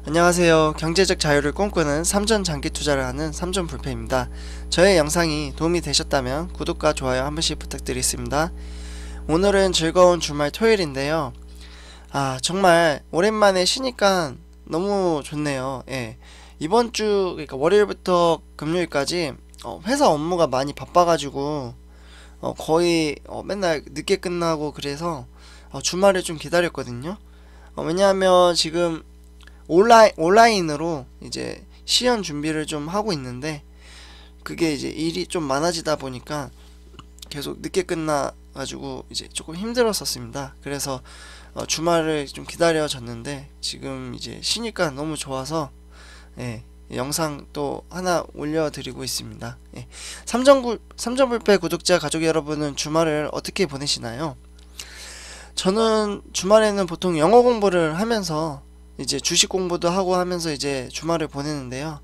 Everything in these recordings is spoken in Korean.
안녕하세요. 경제적 자유를 꿈꾸는 삼전 장기 투자를 하는 삼전불패입니다. 저의 영상이 도움이 되셨다면 구독과 좋아요 한 번씩 부탁드리겠습니다. 오늘은 즐거운 주말 토요일인데요. 정말 오랜만에 쉬니까 너무 좋네요. 예. 이번 주, 그러니까 월요일부터 금요일까지 회사 업무가 많이 바빠가지고 거의 맨날 늦게 끝나고 그래서 주말을 좀 기다렸거든요. 왜냐하면 지금 온라인으로 이제 시연 준비를 좀 하고 있는데, 그게 이제 일이 좀 많아지다 보니까 계속 늦게 끝나가지고 이제 조금 힘들었었습니다. 그래서 주말을 좀 기다려졌는데 지금 이제 쉬니까 너무 좋아서 영상 또 하나 올려드리고 있습니다. 삼전불패 구독자 가족 여러분은 주말을 어떻게 보내시나요? 저는 주말에는 보통 영어 공부를 하면서 이제 주식 공부도 하고 하면서 이제 주말을 보내는데요.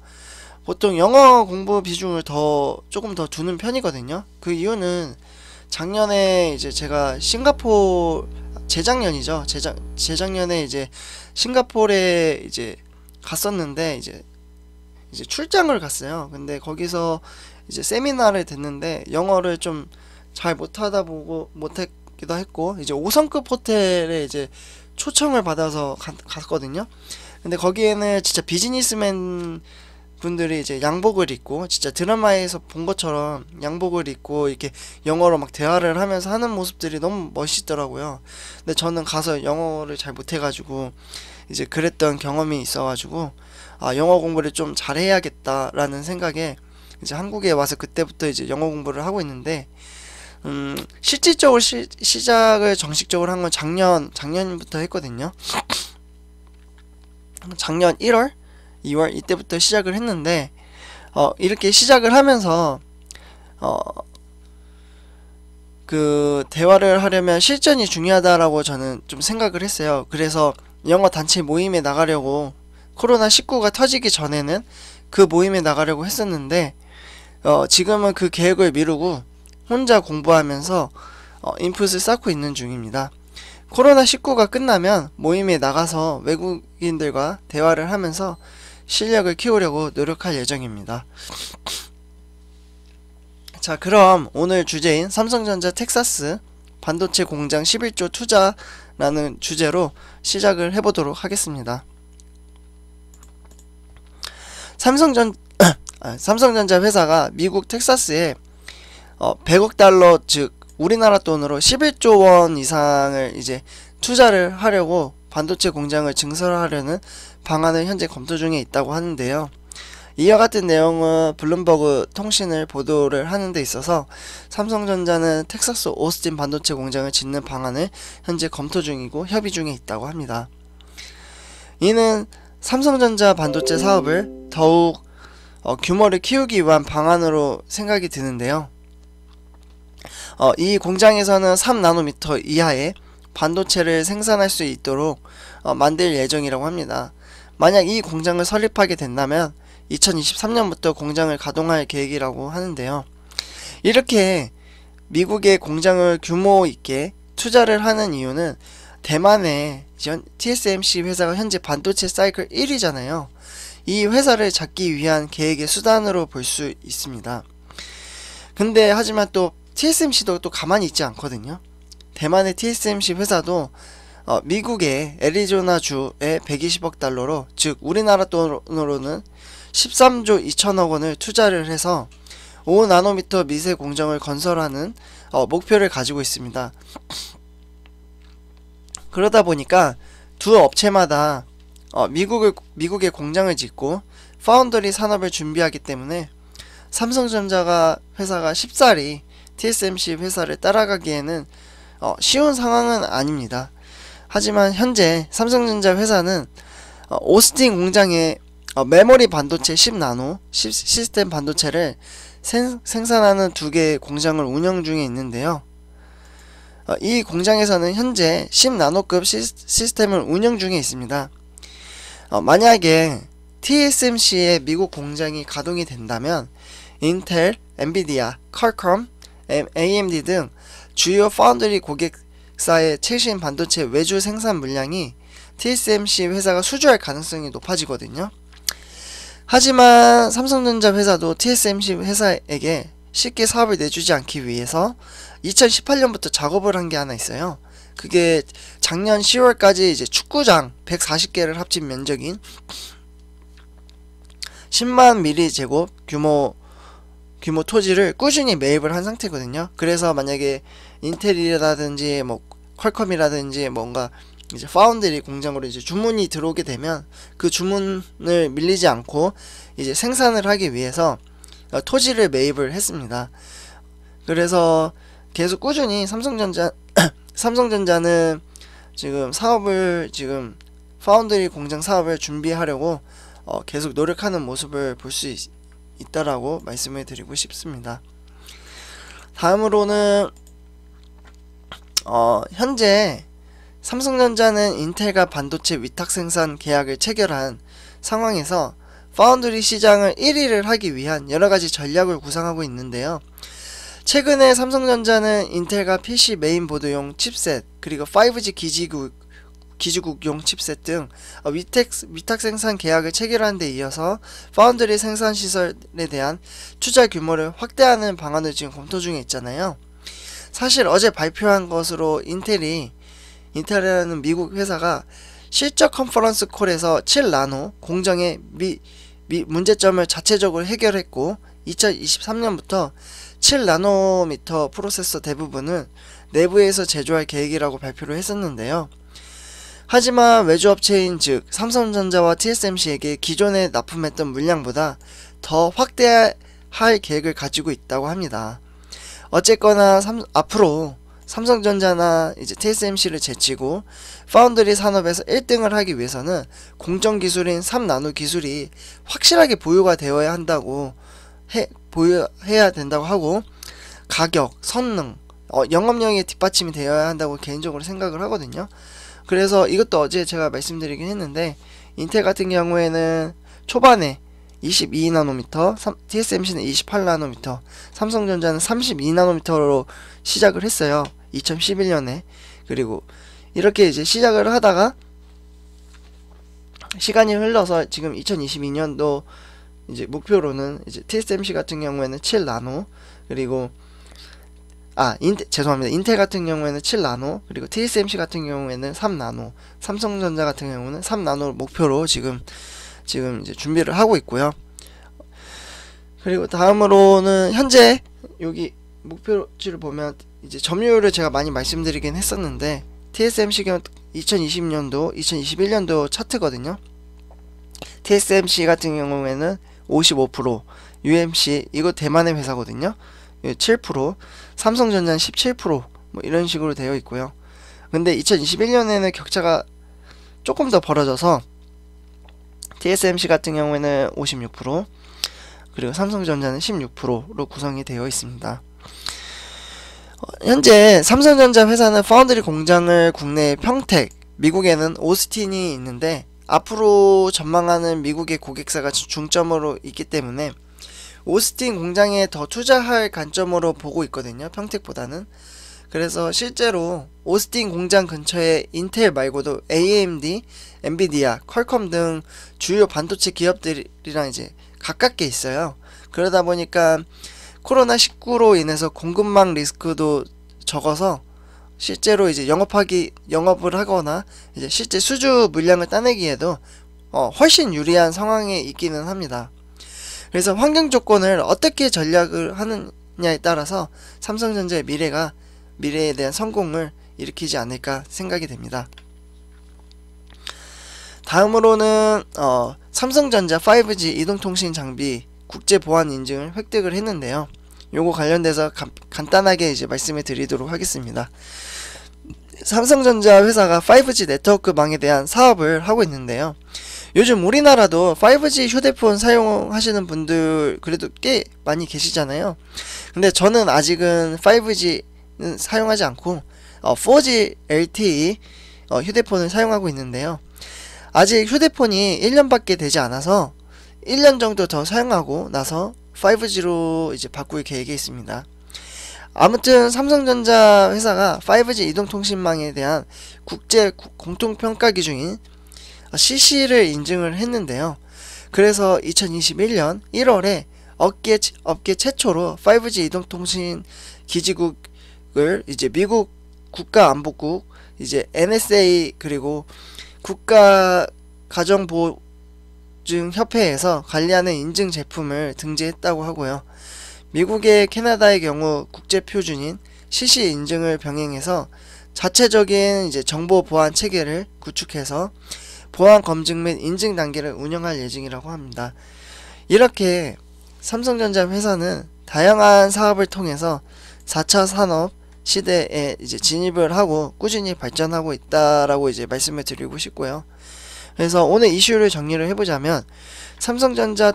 보통 영어 공부 비중을 조금 더 두는 편이거든요. 그 이유는 작년에 이제 제가 재작년이죠. 재작년에 이제 싱가포르에 이제 갔었는데 이제 출장을 갔어요. 근데 거기서 이제 세미나를 듣는데 영어를 좀 잘 못했기도 했고, 이제 5성급 호텔에 이제 초청을 받아서 갔거든요. 근데 거기에는 진짜 비즈니스맨 분들이 이제 양복을 입고, 진짜 드라마에서 본 것처럼 양복을 입고 이렇게 영어로 막 대화를 하면서 하는 모습들이 너무 멋있더라고요. 근데 저는 가서 영어를 잘 못해가지고 이제 그랬던 경험이 있어가지고 영어 공부를 좀 잘해야겠다라는 생각에 이제 한국에 와서 그때부터 이제 영어 공부를 하고 있는데, 실질적으로 시작을 정식적으로 한 건 작년부터 했거든요. 작년 1월, 2월 이때부터 시작을 했는데, 이렇게 시작을 하면서 그 대화를 하려면 실전이 중요하다라고 저는 좀 생각을 했어요. 그래서 영어 단체 모임에 나가려고, 코로나19가 터지기 전에는 그 모임에 나가려고 했었는데, 지금은 그 계획을 미루고 혼자 공부하면서 인풋을 쌓고 있는 중입니다. 코로나19가 끝나면 모임에 나가서 외국인들과 대화를 하면서 실력을 키우려고 노력할 예정입니다. 자, 그럼 오늘 주제인 삼성전자 텍사스 반도체 공장 11조 투자라는 주제로 시작을 해보도록 하겠습니다. 삼성전자 회사가 미국 텍사스에 100억 달러, 즉 우리나라 돈으로 11조 원 이상을 이제 투자를 하려고 반도체 공장을 증설하려는 방안을 현재 검토 중에 있다고 하는데요. 이와 같은 내용은 블룸버그 통신을 보도를 하는 데 있어서 삼성전자는 텍사스 오스틴 반도체 공장을 짓는 방안을 현재 검토 중이고 협의 중에 있다고 합니다. 이는 삼성전자 반도체 사업을 더욱 규모를 키우기 위한 방안으로 생각이 드는데요. 이 공장에서는 3나노미터 이하의 반도체를 생산할 수 있도록 만들 예정이라고 합니다. 만약 이 공장을 설립하게 된다면 2023년부터 공장을 가동할 계획이라고 하는데요. 이렇게 미국의 공장을 규모 있게 투자를 하는 이유는 대만의 TSMC 회사가 현재 반도체 사이클 1위잖아요. 이 회사를 잡기 위한 계획의 수단으로 볼 수 있습니다. 근데 하지만 또 TSMC도 또 가만히 있지 않거든요. 대만의 TSMC 회사도 미국의 애리조나주에 120억 달러로, 즉 우리나라 돈으로는 13조 2천억 원을 투자를 해서 5나노미터 미세 공정을 건설하는 목표를 가지고 있습니다. 그러다 보니까 두 업체마다 미국의 공장을 짓고 파운더리 산업을 준비하기 때문에 삼성전자 회사가 쉽사리 TSMC 회사를 따라가기에는 쉬운 상황은 아닙니다. 하지만 현재 삼성전자 회사는 오스틴 공장에 메모리 반도체 10나노 시스템 반도체를 생산하는 두 개의 공장을 운영 중에 있는데요. 이 공장에서는 현재 10나노급 시스템을 운영 중에 있습니다. 만약에 TSMC의 미국 공장이 가동이 된다면 인텔, 엔비디아, 퀄컴, AMD 등 주요 파운드리 고객 고객사의 최신 반도체 외주 생산 물량이 TSMC 회사가 수주할 가능성이 높아지거든요. 하지만 삼성전자 회사도 TSMC 회사에게 쉽게 사업을 내주지 않기 위해서 2018년부터 작업을 한 게 하나 있어요. 그게 작년 10월까지 이제 축구장 140개를 합친 면적인 10만 미리 제곱 규모 토지를 꾸준히 매입을 한 상태거든요. 그래서 만약에 인텔이라든지 뭐 퀄컴이라든지 뭔가 이제 파운드리 공장으로 이제 주문이 들어오게 되면 그 주문을 밀리지 않고 이제 생산을 하기 위해서 토지를 매입을 했습니다. 그래서 계속 꾸준히 삼성전자는 지금 파운드리 공장 사업을 준비하려고 계속 노력하는 모습을 볼 수 있다라고 말씀을 드리고 싶습니다. 다음으로는 현재 삼성전자는 인텔과 반도체 위탁 생산 계약을 체결한 상황에서 파운드리 시장을 1위를 하기 위한 여러가지 전략을 구상하고 있는데요. 최근에 삼성전자는 인텔과 PC 메인보드용 칩셋, 그리고 5G 기지국용 칩셋 등 위탁 생산 계약을 체결한 데 이어서 파운드리 생산 시설에 대한 투자 규모를 확대하는 방안을 지금 검토 중에 있잖아요. 사실 어제 발표한 것으로 인텔이라는 미국 회사가 실적 컨퍼런스 콜에서 7나노 공정의 문제점을 자체적으로 해결했고 2023년부터 7나노미터 프로세서 대부분은 내부에서 제조할 계획이라고 발표를 했었는데요. 하지만 외주업체인 즉 삼성전자와 TSMC에게 기존에 납품했던 물량보다 더 확대할 계획을 가지고 있다고 합니다. 어쨌거나 앞으로 삼성전자나 이제 TSMC를 제치고 파운드리 산업에서 1등을 하기 위해서는 공정 기술인 3나노 기술이 확실하게 보유가 되어야 된다고 하고, 가격, 성능, 영업력의 뒷받침이 되어야 한다고 개인적으로 생각을 하거든요. 그래서 이것도 어제 제가 말씀드리긴 했는데, 인텔 같은 경우에는 초반에 22나노미터, TSMC는 28나노미터, 삼성전자는 32나노미터로 시작을 했어요. 2011년에. 그리고 이렇게 이제 시작을 하다가 시간이 흘러서 지금 2022년도 이제 목표로는 이제 TSMC 같은 경우에는 7나노, 그리고 인텔 같은 경우에는 7나노, 그리고 TSMC 같은 경우에는 3나노, 삼성전자 같은 경우는 3나노 목표로 지금 이제 준비를 하고 있고요. 그리고 다음으로는 현재 여기 목표치를 보면 이제 점유율을 제가 많이 말씀드리긴 했었는데, TSMC가 2020년도, 2021년도 차트거든요. TSMC 같은 경우에는 55%, UMC 이거 대만의 회사거든요. 7%, 삼성전자는 17%, 뭐 이런 식으로 되어 있고요. 근데 2021년에는 격차가 조금 더 벌어져서 TSMC 같은 경우에는 56%, 그리고 삼성전자는 16%로 구성이 되어 있습니다. 현재 삼성전자 회사는 파운드리 공장을 국내에 평택, 미국에는 오스틴이 있는데, 앞으로 전망하는 미국의 고객사가 중점으로 있기 때문에 오스틴 공장에 더 투자할 관점으로 보고 있거든요, 평택보다는. 그래서 실제로 오스틴 공장 근처에 인텔 말고도 AMD, 엔비디아, 퀄컴 등 주요 반도체 기업들이랑 이제 가깝게 있어요. 그러다 보니까 코로나19로 인해서 공급망 리스크도 적어서 실제로 이제 영업을 하거나 이제 실제 수주 물량을 따내기에도 훨씬 유리한 상황에 있기는 합니다. 그래서 환경 조건을 어떻게 전략을 하느냐에 따라서 삼성전자의 미래에 대한 성공을 일으키지 않을까 생각이 됩니다. 다음으로는 삼성전자 5G 이동통신 장비 국제 보안 인증을 획득을 했는데요. 요거 관련돼서 간단하게 이제 말씀을 드리도록 하겠습니다. 삼성전자 회사가 5G 네트워크망에 대한 사업을 하고 있는데요. 요즘 우리나라도 5G 휴대폰 사용하시는 분들 그래도 꽤 많이 계시잖아요. 근데 저는 아직은 5G는 사용하지 않고 4G LTE 휴대폰을 사용하고 있는데요. 아직 휴대폰이 1년밖에 되지 않아서 1년 정도 더 사용하고 나서 5G로 이제 바꿀 계획이 있습니다. 아무튼 삼성전자 회사가 5G 이동통신망에 대한 국제 공통평가 기준인 CC를 인증을 했는데요. 그래서 2021년 1월에 업계 최초로 5G 이동통신 기지국을 이제 미국 국가안보국, 이제 NSA 그리고 국가가정보증협회에서 관리하는 인증 제품을 등재했다고 하고요. 미국의 캐나다의 경우 국제표준인 CC 인증을 병행해서 자체적인 이제 정보 보안 체계를 구축해서 보안 검증 및 인증 단계를 운영할 예정이라고 합니다. 이렇게 삼성전자 회사는 다양한 사업을 통해서 4차 산업 시대에 이제 진입을 하고 꾸준히 발전하고 있다라고 이제 말씀을 드리고 싶고요. 그래서 오늘 이슈를 정리를 해보자면 삼성전자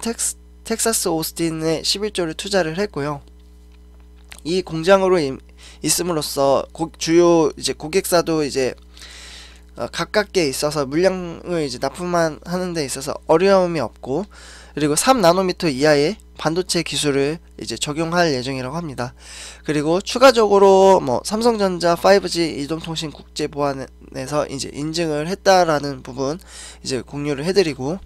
텍사스 오스틴에 11조를 투자를 했고요. 이 공장으로 있음으로써 주요 이제 고객사도 이제 가깝게 있어서 물량을 이제 납품만 하는 데 있어서 어려움이 없고, 그리고 3나노미터 이하의 반도체 기술을 이제 적용할 예정이라고 합니다. 그리고 추가적으로 뭐 삼성전자 5G 이동통신 국제 보안에서 이제 인증을 했다라는 부분 이제 공유를 해드리고,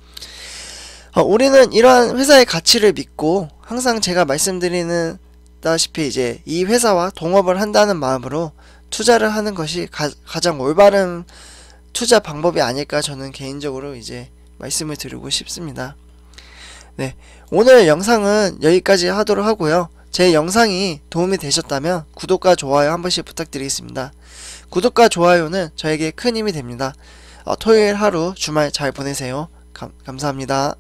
우리는 이러한 회사의 가치를 믿고 항상 제가 말씀드리는 다시피 이제 이 회사와 동업을 한다는 마음으로 투자를 하는 것이 가장 올바른 투자 방법이 아닐까 저는 개인적으로 이제 말씀을 드리고 싶습니다. 네, 오늘 영상은 여기까지 하도록 하고요. 제 영상이 도움이 되셨다면 구독과 좋아요 한 번씩 부탁드리겠습니다. 구독과 좋아요는 저에게 큰 힘이 됩니다. 토요일 하루 주말 잘 보내세요. 감사합니다.